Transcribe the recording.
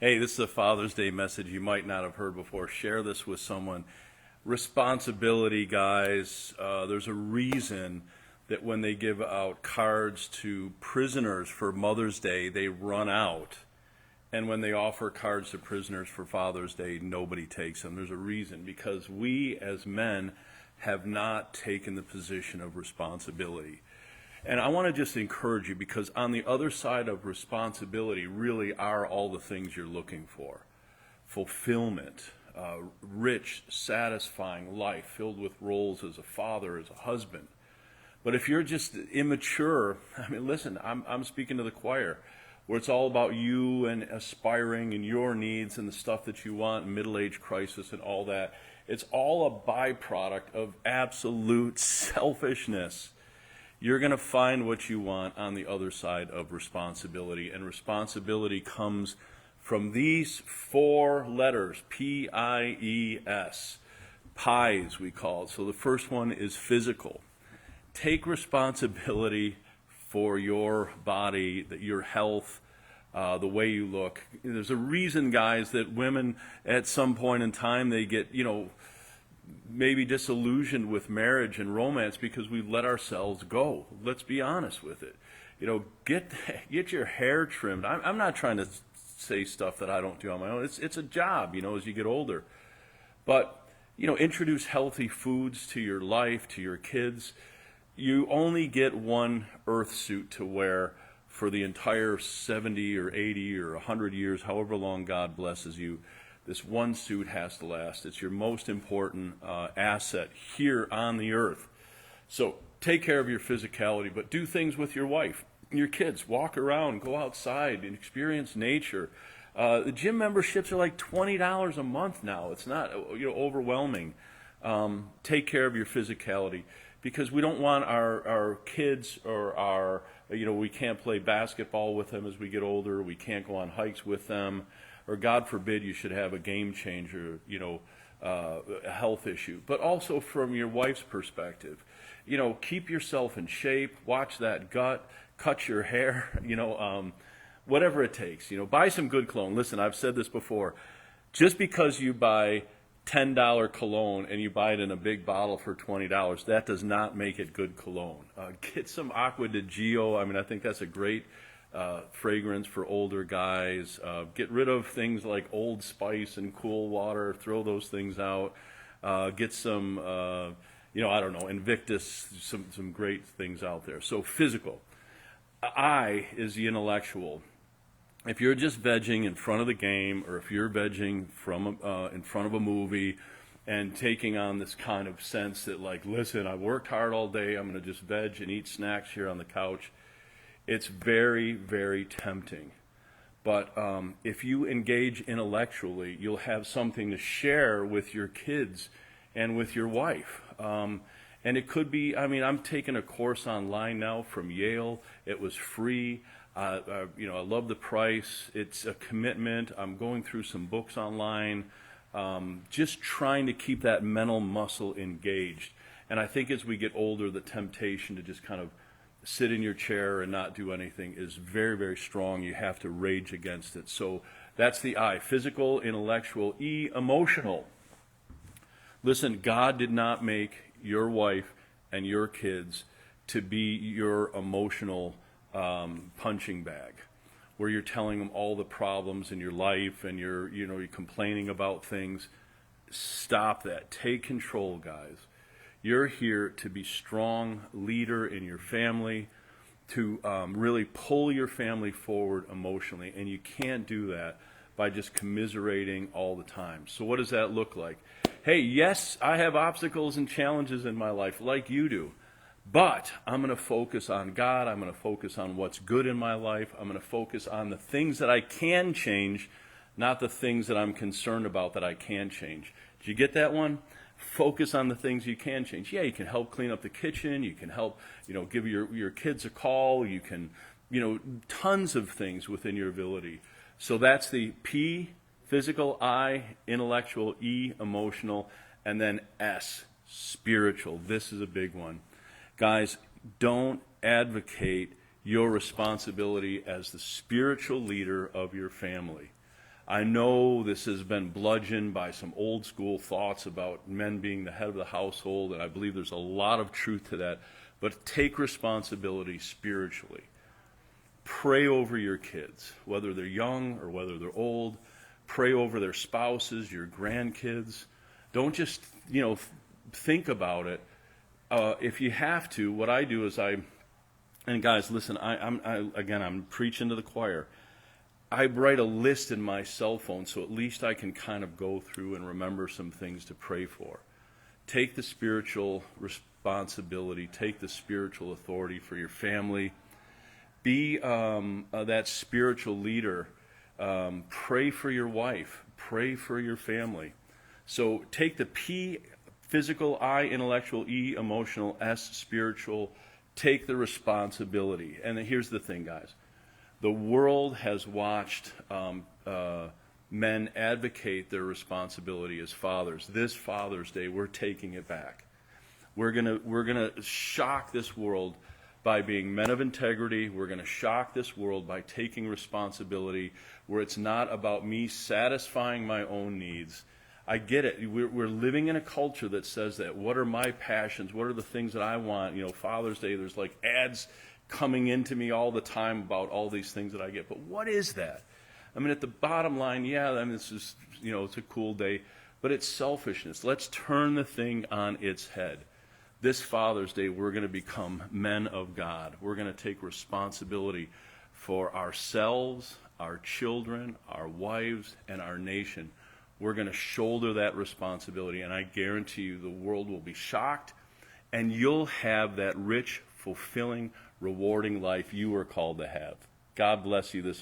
Hey, this is a Father's Day message you might not have heard before. Share this with someone. Responsibility, guys. There's a reason that when they give out cards to prisoners for Mother's Day, they run out. And when they offer cards to prisoners for Father's Day, nobody takes them. There's a reason, because we as men have not taken the position of responsibility. And I want to just encourage you, because on the other side of responsibility really are all the things you're looking for. Fulfillment, rich, satisfying life filled with roles as a father, as a husband. But if you're just immature, I mean, listen, I'm speaking to the choir, where it's all about you and aspiring and your needs and the stuff that you want, middle-age crisis and all that. It's all a byproduct of absolute selfishness. You're going to find what you want on the other side of responsibility. And responsibility comes from these four letters, P-I-E-S. Pies, we call it. So the first one is physical. Take responsibility for your body, your health, the way you look. There's a reason, guys, that women at some point in time, they get, maybe disillusioned with marriage and romance because we let ourselves go. Let's be honest with it. Get your hair trimmed. I'm not trying to say stuff that I don't do on my own. It's a job, as you get older. But, introduce healthy foods to your life, to your kids. You only get one earth suit to wear for the entire 70 or 80 or 100 years, however long God blesses you. This one suit has to last. It's your most important asset here on the earth. So take care of your physicality, but do things with your wife, your kids. Walk around, go outside, and experience nature. The gym memberships are like $20 a month now. It's not overwhelming. Take care of your physicality, because we don't want our kids or we can't play basketball with them as we get older. We can't go on hikes with them. Or God forbid you should have a game changer, a health issue. But also from your wife's perspective, keep yourself in shape, watch that gut, cut your hair, whatever it takes. Buy some good cologne. Listen, I've said this before. Just because you buy $10 cologne and you buy it in a big bottle for $20, that does not make it good cologne. Get some Acqua di Gio. I think that's a great fragrance for older guys. Get rid of things like Old Spice and Cool Water. Throw those things out. Get some, Invictus, some great things out there. So physical. I is the intellectual. If you're just vegging in front of the game, or if you're vegging in front of a movie and taking on this kind of sense that, like, listen, I worked hard all day, I'm going to just veg and eat snacks here on the couch, it's very, very tempting. But if you engage intellectually, you'll have something to share with your kids and with your wife. And it could be, I'm taking a course online now from Yale. It was free. I love the price. It's a commitment. I'm going through some books online, just trying to keep that mental muscle engaged. And I think as we get older, the temptation to just kind of sit in your chair and not do anything is very, very strong. You have to rage against it. So that's the I. Physical, intellectual. E, emotional. Listen, God did not make your wife and your kids to be your emotional punching bag, where you're telling them all the problems in your life and you're complaining about things. Stop that. Take control, guys. You're here to be strong leader in your family, to really pull your family forward emotionally, and you can't do that by just commiserating all the time. So what does that look like? Hey, yes, I have obstacles and challenges in my life like you do, but I'm going to focus on God. I'm going to focus on what's good in my life. I'm going to focus on the things that I can change, not the things that I'm concerned about that I can change. Did you get that one? Focus on the things you can change. Yeah, you can help clean up the kitchen. You can help, give your kids a call. You can, tons of things within your ability. So that's the P, physical, I, intellectual, E, emotional, and then S, spiritual. This is a big one. Guys, don't advocate your responsibility as the spiritual leader of your family. I know this has been bludgeoned by some old school thoughts about men being the head of the household, and I believe there's a lot of truth to that. But take responsibility spiritually. Pray over your kids, whether they're young or whether they're old. Pray over their spouses, your grandkids. Don't just, think about it. If you have to, what I do is and guys, listen, I'm preaching to the choir. I write a list in my cell phone so at least I can kind of go through and remember some things to pray for. Take the spiritual responsibility, take the spiritual authority for your family. Be that spiritual leader. Pray for your wife. Pray for your family. So take the P, physical, I, intellectual, E, emotional, S, spiritual. Take the responsibility. And here's the thing, guys. The world has watched men advocate their responsibility as fathers. This Father's Day, we're taking it back. We're gonna shock this world by being men of integrity. We're going to shock this world by taking responsibility where it's not about me satisfying my own needs. I get it. We're living in a culture that says that. What are my passions? What are the things that I want? Father's Day, there's like ads coming into me all the time about all these things that I get. But what is that? I mean, at the bottom line, this is, it's a cool day, but it's selfishness. Let's turn the thing on its head. This Father's Day, we're going to become men of God. We're going to take responsibility for ourselves, our children, our wives, and our nation. We're going to shoulder that responsibility, and I guarantee you the world will be shocked, and you'll have that rich, fulfilling, rewarding life you were called to have. God bless you this